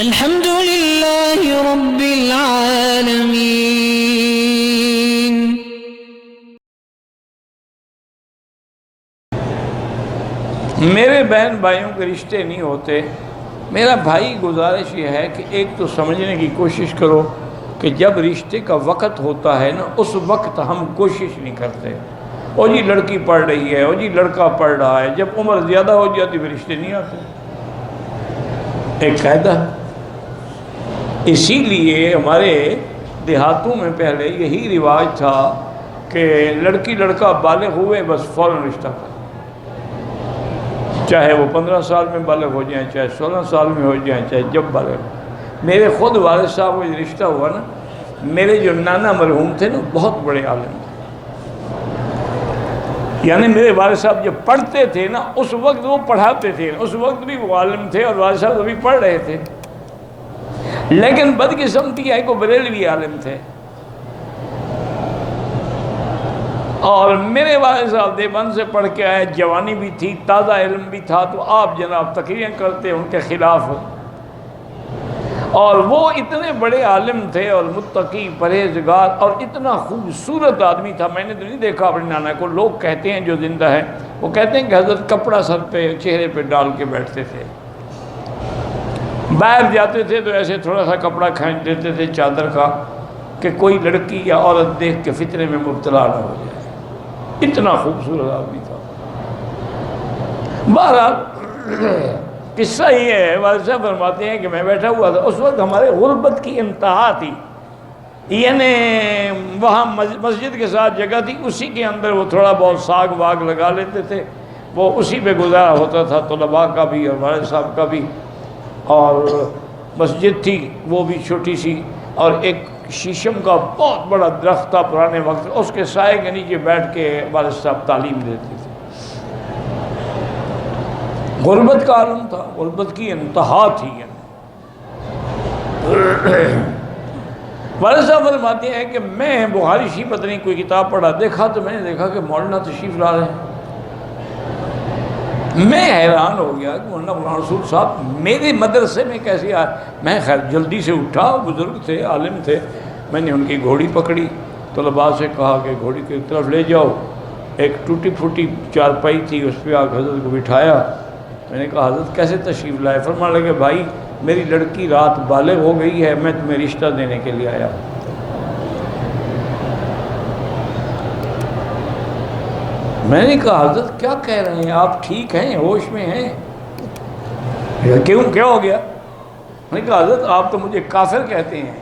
الحمد للہ رب العالمین۔ میرے بہن بھائیوں کے رشتے نہیں ہوتے۔ میرا بھائی گزارش یہ ہے کہ ایک تو سمجھنے کی کوشش کرو کہ جب رشتے کا وقت ہوتا ہے نا، اس وقت ہم کوشش نہیں کرتے۔ او جی لڑکی پڑھ رہی ہے، او جی لڑکا پڑھ رہا ہے، جب عمر زیادہ ہو جاتی پھر رشتے نہیں آتے۔ ایک قاعدہ، اسی لیے ہمارے دیہاتوں میں پہلے یہی رواج تھا کہ لڑکی لڑکا بالغ ہوئے بس فوراً رشتہ کر، چاہے وہ 15 سال میں بالغ ہو جائیں، چاہے 16 سال میں ہو جائیں، چاہے جب بالغ ہو۔ میرے خود والد صاحب کو رشتہ ہوا نا، میرے جو نانا مرحوم تھے نا بہت بڑے عالم تھے، یعنی میرے والد صاحب جب پڑھتے تھے نا اس وقت وہ پڑھاتے تھے، اس وقت بھی وہ عالم تھے اور والد صاحب ابھی پڑھ رہے تھے، لیکن بدقسمتی ہے کہ بریلوی عالم تھے۔ اور میرے والد صاحب دیوبند سے پڑھ کے آئے، جوانی بھی تھی، تازہ علم بھی تھا، تو آپ جناب تقریریں کرتے ان کے خلاف، اور وہ اتنے بڑے عالم تھے اور متقی پرہیزگار اور اتنا خوبصورت آدمی تھا۔ میں نے تو نہیں دیکھا اپنے نانا کو، لوگ کہتے ہیں جو زندہ ہے وہ کہتے ہیں کہ حضرت کپڑا سر پہ چہرے پہ ڈال کے بیٹھتے تھے، باہر جاتے تھے تو ایسے تھوڑا سا کپڑا کھینچ دیتے تھے چادر کا کہ کوئی لڑکی یا عورت دیکھ کے فتنے میں مبتلا نہ ہو جائے، اتنا خوبصورت آدمی تھا۔ بہرحال قصہ یہ ہے، والد صاحب فرماتے ہیں کہ میں بیٹھا ہوا تھا، اس وقت ہمارے غربت کی انتہا تھی، یعنی وہاں مسجد کے ساتھ جگہ تھی، اسی کے اندر وہ تھوڑا بہت ساگ واگ لگا لیتے تھے، وہ اسی پہ گزارا ہوتا تھا، طلباء کا بھی اور والد صاحب کا بھی، اور مسجد تھی وہ بھی چھوٹی سی، اور ایک شیشم کا بہت بڑا درخت تھا پرانے وقت، اس کے سائے کے نیچے بیٹھ کے والد صاحب تعلیم دیتے تھے۔ غربت کا عالم تھا، غربت کی انتہا تھی۔ والد صاحب فرماتے ہیں کہ میں بخاری شریف پتہ نہیں کوئی کتاب پڑھا، دیکھا تو میں نے دیکھا کہ مولانا تشریف لا رہے ہیں۔ میں حیران ہو گیا کہ مولانا غلام رسول صاحب میرے مدرسے میں کیسے آئے۔ میں خیر جلدی سے اٹھا، بزرگ تھے، عالم تھے، میں نے ان کی گھوڑی پکڑی، طلباء سے کہا کہ گھوڑی کی طرف لے جاؤ، ایک ٹوٹی پھوٹی چارپائی تھی اس پہ آ کے حضرت کو بٹھایا۔ میں نے کہا حضرت کیسے تشریف لائے؟ فرمانے لگے بھائی میری لڑکی رات بالغ ہو گئی ہے، میں تمہیں رشتہ دینے کے لیے آیا۔ میں نے کہا حضرت کیا کہہ رہے ہیں آپ؟ ٹھیک ہیں، ہوش میں ہیں؟ کیوں کیا ہو گیا؟ میں نے کہا حضرت آپ تو مجھے کافر کہتے ہیں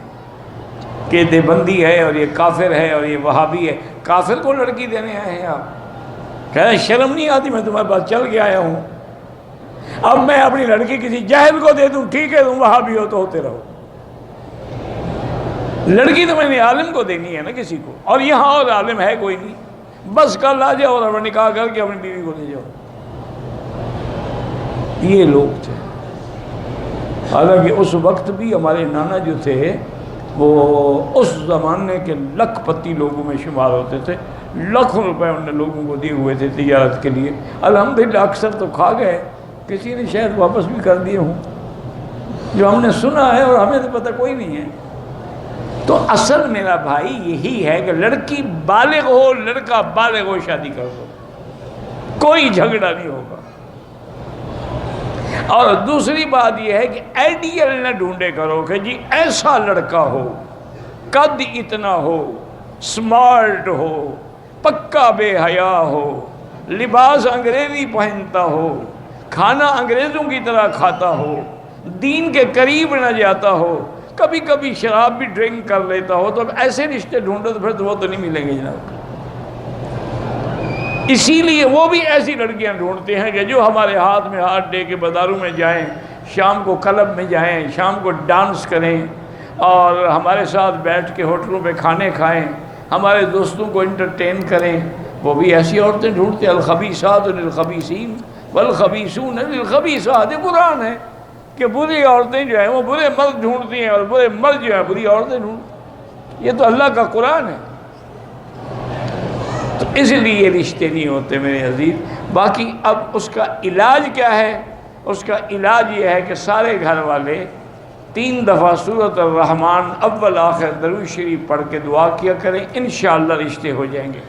کہ دیوبندی ہے اور یہ کافر ہے اور یہ وہابی ہے، کافر کو لڑکی دینے آئے ہیں آپ؟ کہہ رہے ہیں شرم نہیں آتی؟ میں تمہارے پاس چل کے آیا ہوں، اب میں اپنی لڑکی کسی جاہل کو دے دوں؟ ٹھیک ہے تم وہابی ہو تو ہوتے رہو، لڑکی تو میں نے عالم کو دینی ہے نا کسی کو، اور یہاں اور عالم ہے کوئی نہیں، بس کل آ جاؤ اور نکاح کر کے اپنی بیوی کو لے جاؤ۔ یہ لوگ تھے۔ حالانکہ اس وقت بھی ہمارے نانا جو تھے وہ اس زمانے کے لکھ پتی لوگوں میں شمار ہوتے تھے، لاکھوں روپے انہوں نے لوگوں کو دیے ہوئے تھے تجارت کے لیے۔ الحمدللہ اکثر تو کھا گئے، کسی نے شاید واپس بھی کر دیے ہوں، جو ہم نے سنا ہے، اور ہمیں تو پتہ کوئی نہیں ہے۔ تو اصل میرا بھائی یہی ہے کہ لڑکی بالغ ہو، لڑکا بالغ ہو، شادی کر دو، کوئی جھگڑا نہیں ہوگا۔ اور دوسری بات یہ ہے کہ آئیڈیل نہ ڈھونڈے کرو کہ جی ایسا لڑکا ہو، قد اتنا ہو، سمارٹ ہو، پکا بے حیا ہو، لباس انگریزی پہنتا ہو، کھانا انگریزوں کی طرح کھاتا ہو، دین کے قریب نہ جاتا ہو، کبھی کبھی شراب بھی ڈرنک کر لیتا ہو، تو اب ایسے رشتے ڈھونڈو تو پھر تو وہ تو نہیں ملیں گے جناب۔ اسی لیے وہ بھی ایسی لڑکیاں ڈھونڈتے ہیں کہ جو ہمارے ہاتھ میں ہاتھ دے کے بازاروں میں جائیں، شام کو کلب میں جائیں، شام کو ڈانس کریں، اور ہمارے ساتھ بیٹھ کے ہوٹلوں پہ کھانے کھائیں، ہمارے دوستوں کو انٹرٹین کریں۔ وہ بھی ایسی عورتیں ڈھونڈتے ہیں۔ الخبیثات للخبیثین والخبیثون للخبیثات، قرآن ہے کہ بری عورتیں جو ہیں وہ برے مرد ڈھونڈتی ہیں، اور برے مرد جو ہیں بری عورتیں ڈھونڈتے ہیں۔ یہ تو اللہ کا قرآن ہے۔ تو اس لیے یہ رشتے نہیں ہوتے میرے عزیز۔ باقی اب اس کا علاج کیا ہے؟ اس کا علاج یہ ہے کہ سارے گھر والے 3 دفعہ سورۃ الرحمن اول آخر درود شریف پڑھ کے دعا کیا کریں، انشاءاللہ رشتے ہو جائیں گے۔